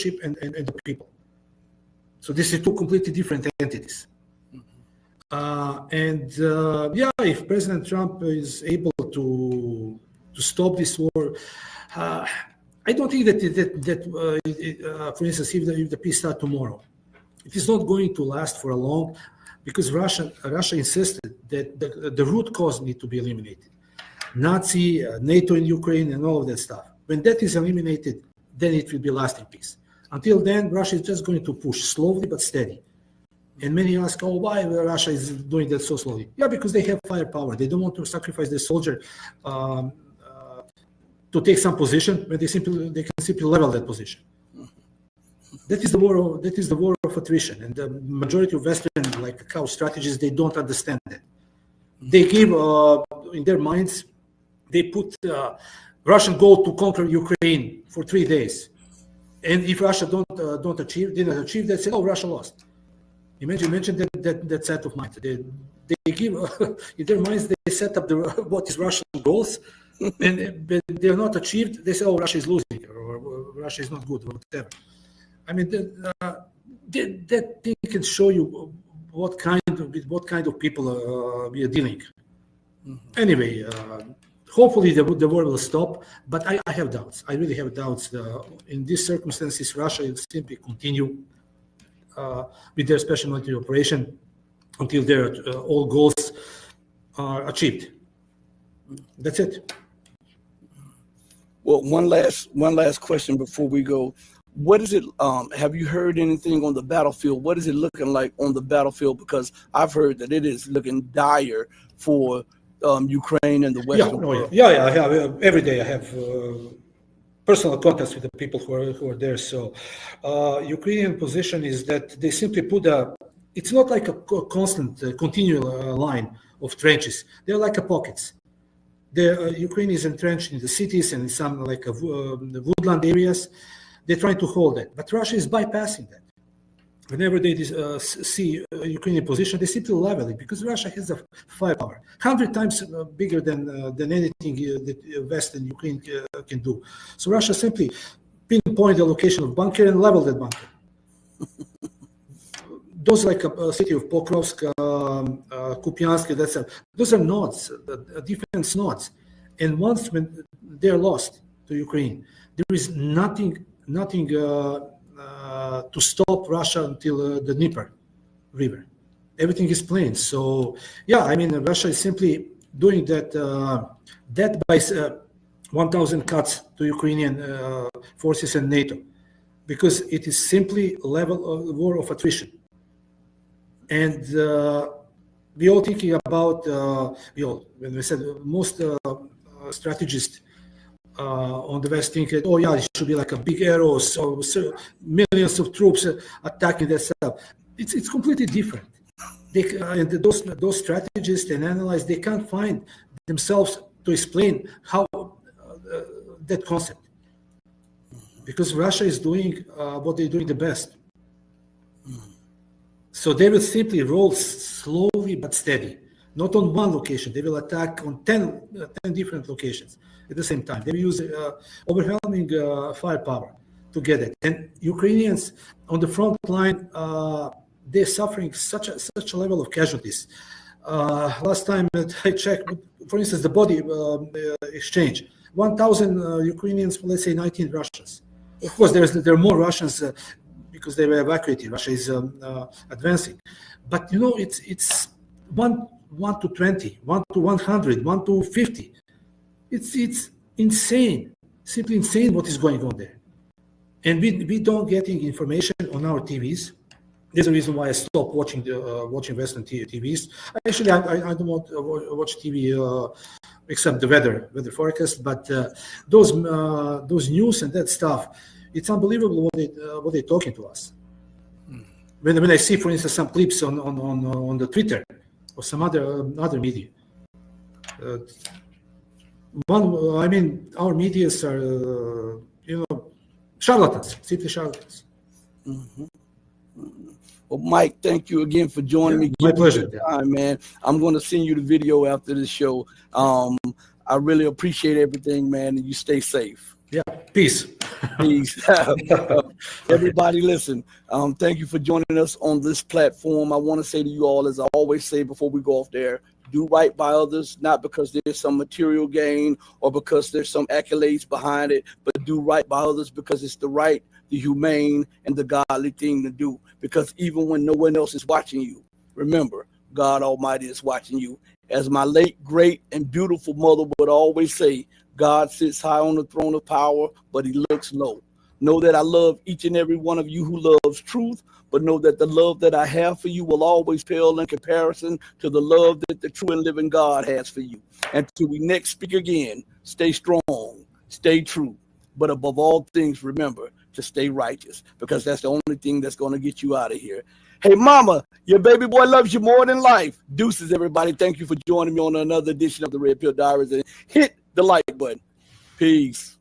leadership and the people. So this is two completely different entities. If President Trump is able to stop this war, I don't think that for instance, if the peace starts tomorrow, it is not going to last for a long, because Russia insisted that the root cause need to be eliminated. Nazi, NATO in Ukraine, and all of that stuff. When that is eliminated, then it will be lasting peace. Until then, Russia is just going to push slowly but steady. And many ask, oh, why Russia is doing that so slowly? Yeah, because they have firepower. They don't want to sacrifice their soldier to take some position, but they can simply level that position. That is the war of attrition, and the majority of Western cow strategists, they don't understand that. They give in their minds, they put Russian goal to conquer Ukraine for 3 days, and if Russia didn't achieve, they say, oh, Russia lost. Imagine that set of mind. They give in their minds, they set up what is Russian goals, and they're not achieved. They say, oh, Russia is losing, or Russia is not good, or whatever. I mean, that thing can show you what kind of people we are dealing. Anyway, hopefully the war will stop, but I have doubts. I really have doubts. In these circumstances, Russia will simply continue with their special military operation until their all goals are achieved. That's it. Well, one last question before we go. What is it? Have you heard anything on the battlefield? What is it looking like on the battlefield? Because I've heard that it is looking dire for Ukraine and the Western world. Yeah. I have every day. I have personal contacts with the people who are there. So, Ukrainian position is that they simply put it's not like a constant, continual line of trenches. They're like pockets. Ukraine is entrenched in the cities and in some the woodland areas. They're trying to hold it, but Russia is bypassing that. Whenever they see a Ukrainian position, they simply level it, because Russia has a firepower 100 times bigger than anything that Western Ukraine can do. So Russia simply pinpoint the location of bunker and level that bunker. Those like a city of Pokrovsk, Kupiansk, those are nodes, defense nodes. And once when they're lost to Ukraine, there is nothing to stop Russia until the Dnieper River. Everything is plain. So, Russia is simply doing that by 1,000 cuts to Ukrainian forces and NATO, because it is simply a level of war of attrition. And we all thinking about, when we said most strategists on the West think, oh yeah, it should be like a big arrows, so millions of troops attacking that stuff. It's completely different. And those strategists and analysts, they can't find themselves to explain how that concept, because Russia is doing what they're doing the best. So they will simply roll slowly but steady, not on one location. They will attack on 10 different locations at the same time. They will use overwhelming firepower to get it. And Ukrainians on the front line, they're suffering such a level of casualties. Last time I checked, for instance, the body exchange, 1,000 Ukrainians, let's say 19 Russians. Of course, there are more Russians because they were evacuated. Russia is advancing. But, it's 1 to 20, 1 to 100, 1 to 50. It's insane, simply insane what is going on there. And we don't getting information on our TVs. There's a reason why I stopped watching Western TVs. Actually, I don't want to watch TV except the weather forecast. But those news and that stuff, it's unbelievable what they're talking to us. When I see, for instance, some clips on the Twitter or some other media. Our medias are charlatans, simply charlatans. Mm-hmm. Well, Mike, thank you again for joining me. My pleasure, time, man. I'm going to send you the video after the show. I really appreciate everything, man, and you stay safe. Yeah, peace. Peace. Everybody, listen. Thank you for joining us on this platform. I want to say to you all, as I always say before we go off there, do right by others, not because there's some material gain or because there's some accolades behind it, but do right by others because it's the right, the humane, and the godly thing to do. Because even when no one else is watching you, remember, God Almighty is watching you. As my late, great, and beautiful mother would always say, God sits high on the throne of power, but he looks low. Know that I love each and every one of you who loves truth, but know that the love that I have for you will always pale in comparison to the love that the true and living God has for you. Until we next speak again, stay strong, stay true, but above all things, remember to stay righteous, because that's the only thing that's going to get you out of here. Hey, mama, your baby boy loves you more than life. Deuces, everybody. Thank you for joining me on another edition of the Red Pill Diaries. And hit the like button. Peace.